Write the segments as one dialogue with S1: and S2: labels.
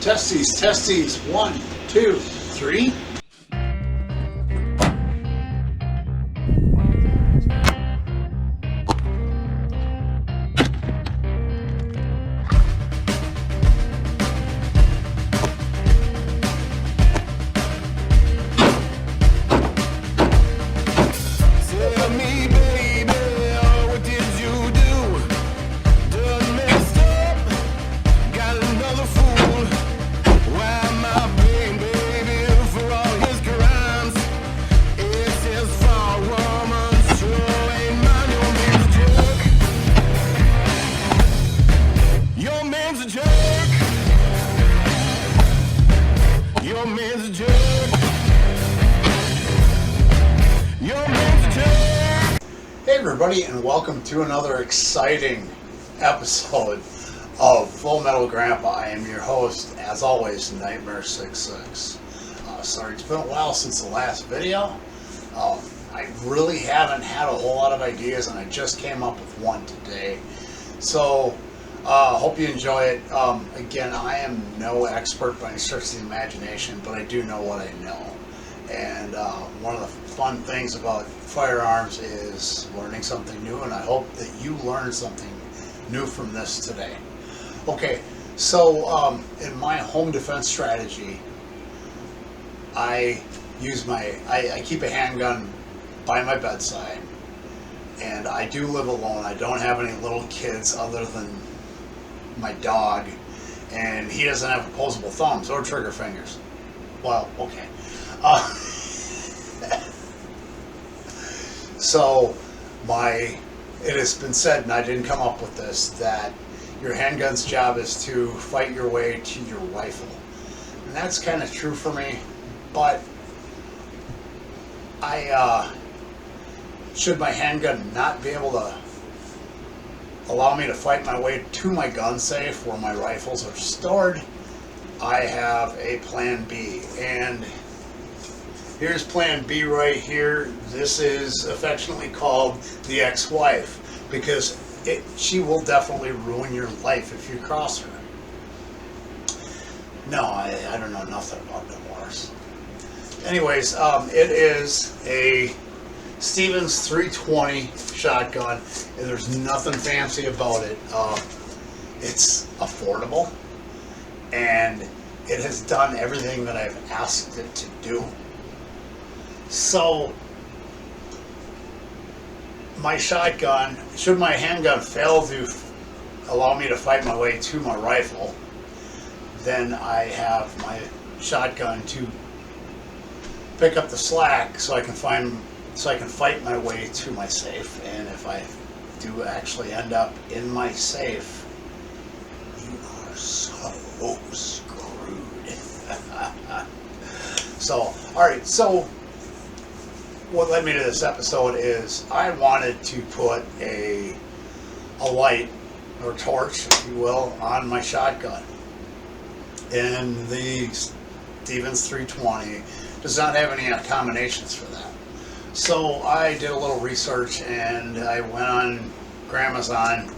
S1: Testes, testes. 1, 2, 3. Hey everybody, and welcome to another exciting episode of Full Metal Grandpa. I am your host, as always, Nightmare66. Sorry, it's been a while since the last video. I really haven't had a whole lot of ideas, and I just came up with one today. So, hope you enjoy it. Again, I am no expert by any stretch of the imagination, but I do know what I know. And one of the fun things about firearms is learning something new, and I hope that you learn something new from this today. Okay, so in my home defense strategy, I keep a handgun by my bedside, and I do live alone. I don't have any little kids other than my dog, and he doesn't have opposable thumbs or trigger fingers. Well, okay. So it has been said, and I didn't come up with this, that your handgun's job is to fight your way to your rifle. And that's kind of true for me, but should my handgun not be able to allow me to fight my way to my gun safe where my rifles are stored, I have a plan B. And here's plan B right here. This is affectionately called the ex-wife, because she will definitely ruin your life if you cross her. No, I don't know nothing about divorce. Anyways, it is a Stevens 320 shotgun, and there's nothing fancy about it. It's affordable, and it has done everything that I've asked it to do. So, my shotgun, should my handgun fail to allow me to fight my way to my rifle, then I have my shotgun to pick up the slack so I can fight my way to my safe. And if I do actually end up in my safe, you are so screwed. So, alright, so what led me to this episode is I wanted to put a light or torch, if you will, on my shotgun. And the Stevens 320 does not have any combinations for that. So I did a little research, and I went on Gramazon.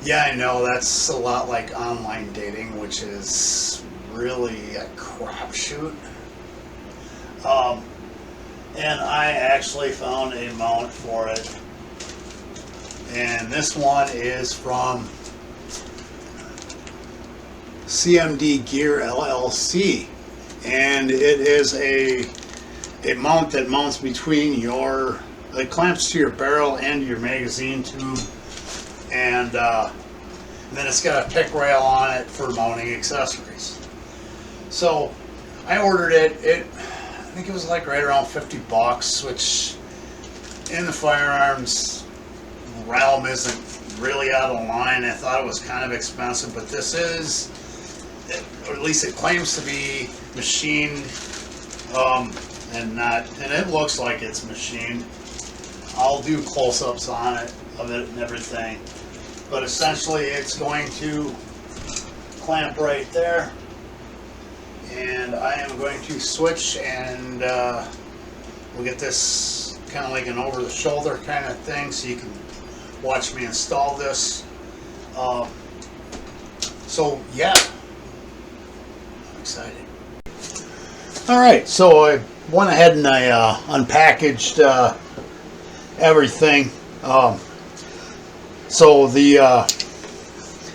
S1: Yeah, I know that's a lot like online dating, which is really a crapshoot. And I actually found a mount for it. And this one is from CMD Gear LLC. And it is a mount that mounts between it clamps to your barrel and your magazine tube. And then it's got a pick rail on it for mounting accessories. So I ordered it. I think it was like right around $50, which in the firearms realm isn't really out of line. I thought it was kind of expensive, but this is, or at least it claims to be machined, and it looks like it's machined. I'll do close-ups on it, of it and everything, but essentially it's going to clamp right there. And I am going to switch, and we'll get this kind of like an over-the-shoulder kind of thing, so you can watch me install this. So yeah, exciting. Alright, so I went ahead and I unpackaged everything. So the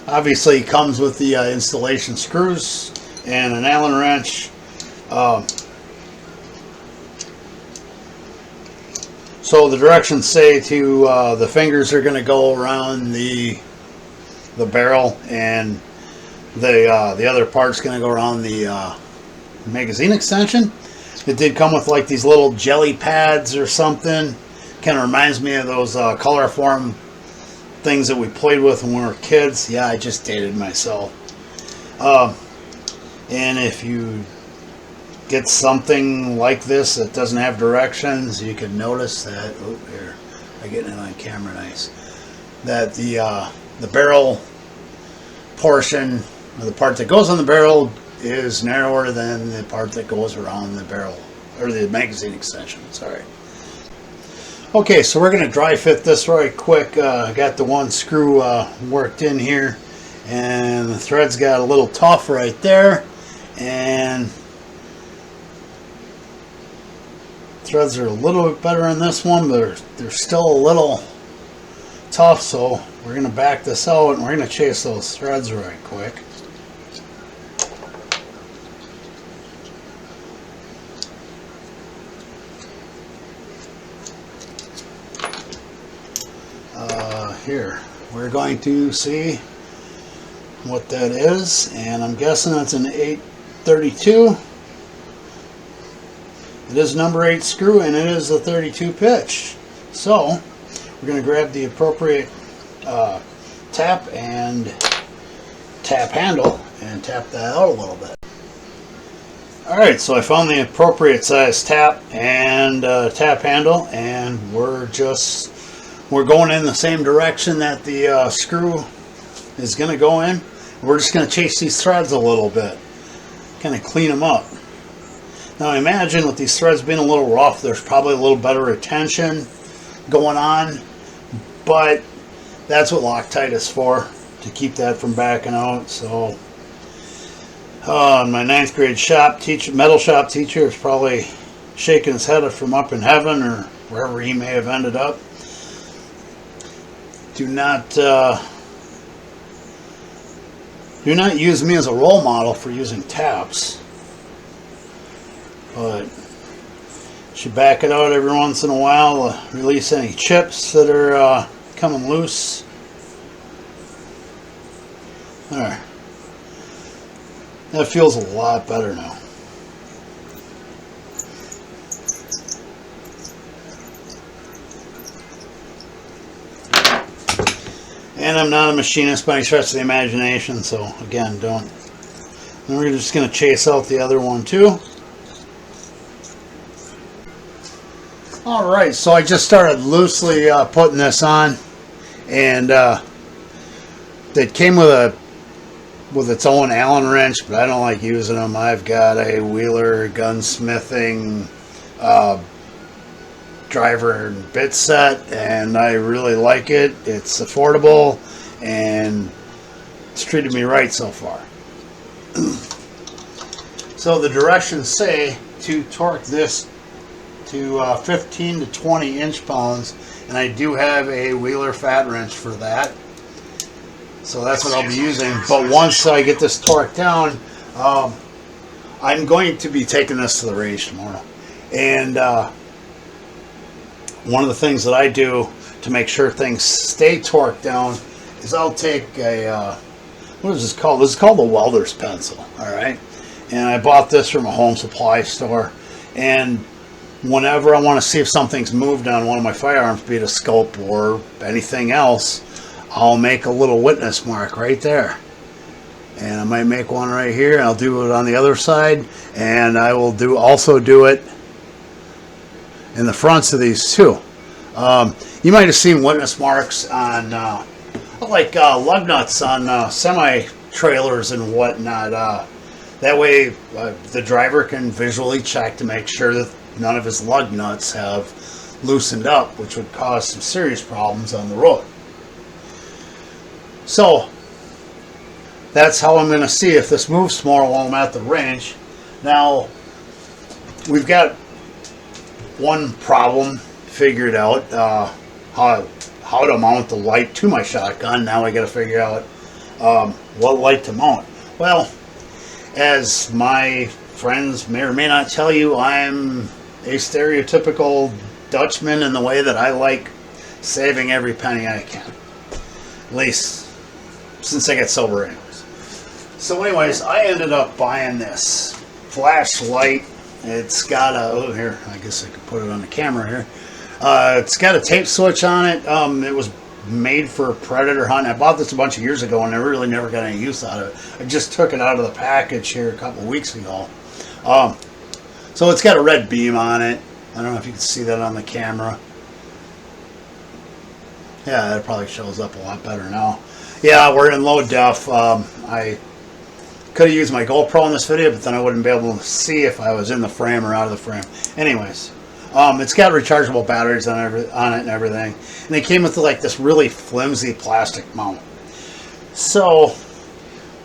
S1: obviously comes with the installation screws and an Allen wrench. So the directions say to the fingers are going to go around the barrel, and the other part's going to go around the magazine extension. It did come with like these little jelly pads or something. Kind of reminds me of those colorform things that we played with when we were kids. Yeah, I just dated myself. And if you get something like this that doesn't have directions, you can notice that, oh, here, I'm getting it on camera nice, that the barrel portion, or the part that goes on the barrel, is narrower than the part that goes around the barrel, or the magazine extension, sorry. Okay, so we're going to dry fit this right quick. I got the one screw worked in here, and the thread's got a little tough right there, and threads are a little bit better in this one, but they're still a little tough, so we're going to back this out and we're going to chase those threads right quick. Here, we're going to see what that is, and I'm guessing that's an 832. It is number 8 screw, and it is a 32 pitch. So we're going to grab the appropriate tap and tap handle and tap that out a little bit. Alright, so I found the appropriate size tap and tap handle, and we're going in the same direction that the screw is going to go in. We're just going to chase these threads a little bit, kind of clean them up. Now I imagine with these threads being a little rough, there's probably a little better retention going on, but that's what Loctite is for, to keep that from backing out. So my 9th grade shop teacher, metal shop teacher, is probably shaking his head from up in heaven or wherever he may have ended up. Do not use me as a role model for using taps, but should back it out every once in a while, release any chips that are coming loose. There, that feels a lot better now. And I'm not a machinist by any stretch of the imagination, so again, don't. And we're just going to chase out the other one too. Alright, so I just started loosely putting this on, and it came with its own Allen wrench, but I don't like using them. I've got a Wheeler gunsmithing driver and bit set, and I really like it. It's affordable and it's treated me right so far. So the directions say to torque this to 15 to 20 inch-pounds, and I do have a Wheeler fat wrench for that, so that's what I'll be using. But once I get this torqued down, I'm going to be taking this to the range tomorrow, and one of the things that I do to make sure things stay torqued down is I'll take a, what is this called? This is called the welder's pencil, alright? And I bought this from a home supply store, and whenever I want to see if something's moved on one of my firearms, be it a scope or anything else, I'll make a little witness mark right there. And I might make one right here, and I'll do it on the other side, and I will also do it in the fronts of these too. You might have seen witness marks on like lug nuts on semi-trailers and whatnot. That way the driver can visually check to make sure that none of his lug nuts have loosened up, which would cause some serious problems on the road. So that's how I'm going to see if this moves tomorrow while I'm at the range. Now, we've got one problem figured out, how to mount the light to my shotgun. Now I got to figure out what light to mount. Well, as my friends may or may not tell you, I'm a stereotypical Dutchman in the way that I like saving every penny I can. At least since I got sober anyways. So anyways, I ended up buying this flashlight. It's got a, oh here, I guess I could put it on the camera here. It's got a tape switch on it. It was made for predator hunting. I bought this a bunch of years ago and I really never got any use out of it. I just took it out of the package here a couple of weeks ago. So it's got a red beam on it. I don't know if you can see that on the camera. Yeah, it probably shows up a lot better now. Yeah, we're in low def. I could have used my GoPro in this video, but then I wouldn't be able to see if I was in the frame or out of the frame. Anyways, it's got rechargeable batteries on it and everything. And it came with like this really flimsy plastic mount. So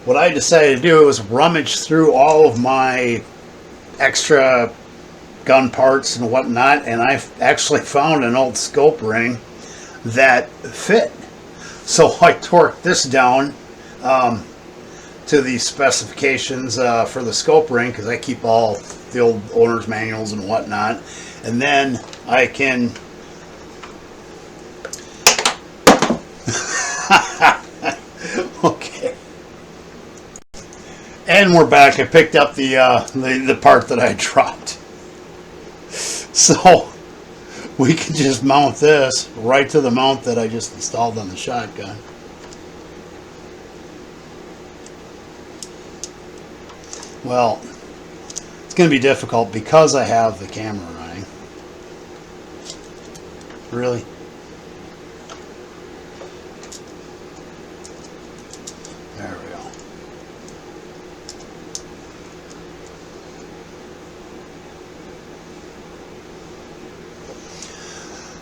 S1: what I decided to do was rummage through all of my extra gun parts and whatnot, and I actually found an old scope ring that fit. So I torqued this down to the specifications for the scope ring, because I keep all the old owner's manuals and whatnot, and then I can okay, and we're back. I picked up the part that I dropped, so we can just mount this right to the mount that I just installed on the shotgun. Well, it's going to be difficult because I have the camera running. Really? There we go.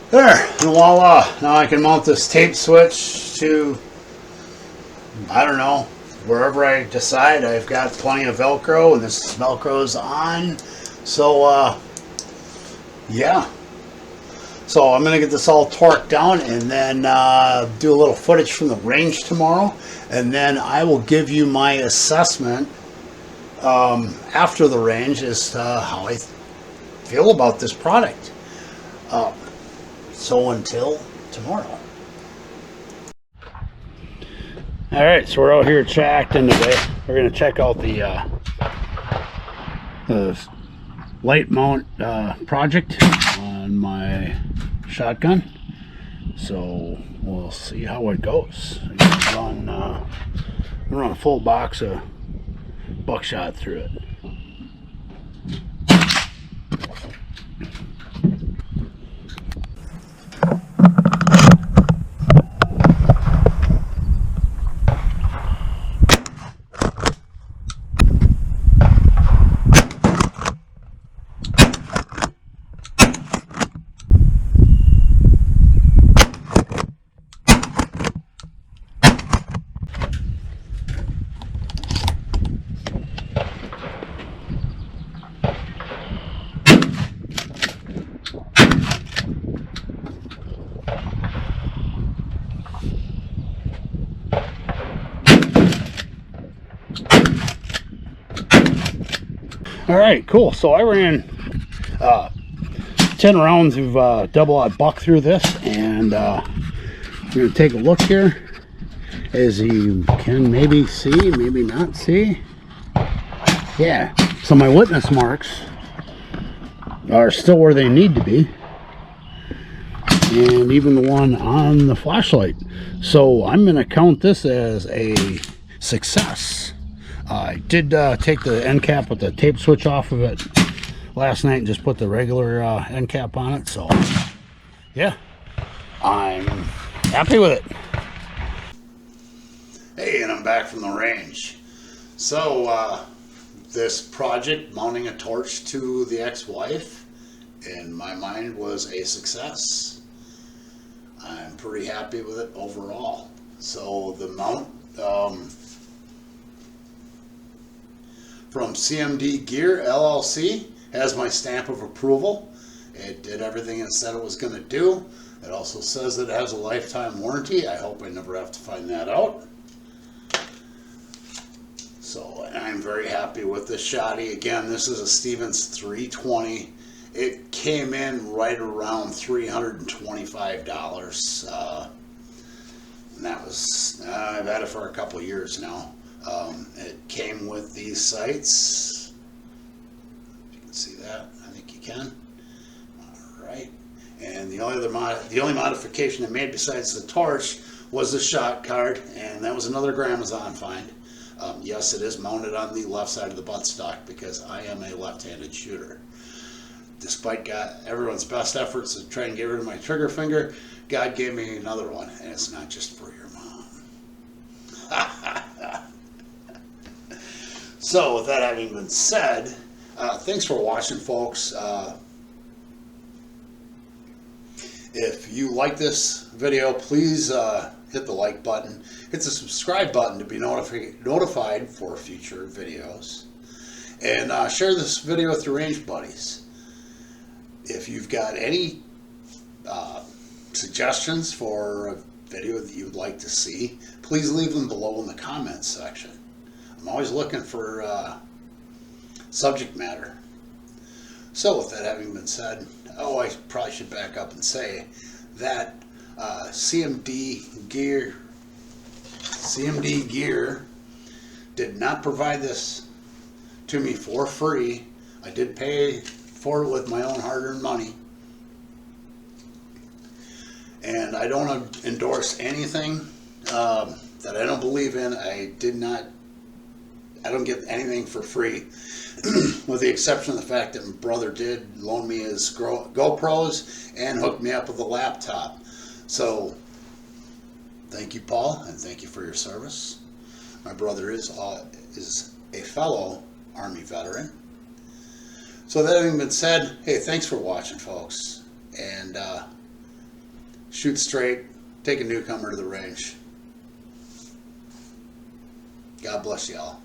S1: There, and voila. Now I can mount this tape switch to, I don't know, wherever I decide. I've got plenty of Velcro, and this Velcro's on. So, yeah. So I'm going to get this all torqued down and then do a little footage from the range tomorrow. And then I will give you my assessment after the range as to how I feel about this product. So until tomorrow. Alright, so we're out here acting today. We're going to check out the light mount project on my shotgun. So we'll see how it goes. I'm going to run a full box of buckshot through it. All right, cool. So I ran 10 rounds of double-aught buck through this, and we're going to take a look here. As you can maybe see, maybe not see. Yeah, so my witness marks are still where they need to be, and even the one on the flashlight. So I'm going to count this as a success. I did take the end cap with the tape switch off of it last night and just put the regular end cap on it. So yeah, I'm happy with it. Hey, and I'm back from the range. So this project, mounting a torch to the ex-wife, in my mind was a success. I'm pretty happy with it overall. So the mount, from CMD Gear LLC. Has my stamp of approval. It did everything it said it was going to do. It also says that it has a lifetime warranty. I hope I never have to find that out. So I'm very happy with this shoddy. Again, this is a Stevens 320. It came in right around $325. And that was, I've had it for a couple years now. It came with these sights. If you can see that, I think you can. All right. And the only modification it made besides the torch was the shot card, and that was another Gramazon find. Yes, it is mounted on the left side of the buttstock because I am a left-handed shooter. Despite everyone's best efforts to try and get rid of my trigger finger, God gave me another one, and it's not just for your mom. So, with that having been said, thanks for watching, folks. If you like this video, please hit the like button. Hit the subscribe button to be notified for future videos. And share this video with your range buddies. If you've got any suggestions for a video that you would like to see, please leave them below in the comments section. I'm always looking for subject matter. So with that having been said, I probably should back up and say that CMD Gear did not provide this to me for free. I did pay for it with my own hard-earned money. And I don't endorse anything that I don't believe in. I don't get anything for free, with the exception of the fact that my brother did loan me his GoPros and hooked me up with a laptop. So, thank you, Paul, and thank you for your service. My brother is a fellow Army veteran. So that having been said, hey, thanks for watching, folks. And shoot straight, take a newcomer to the range. God bless y'all.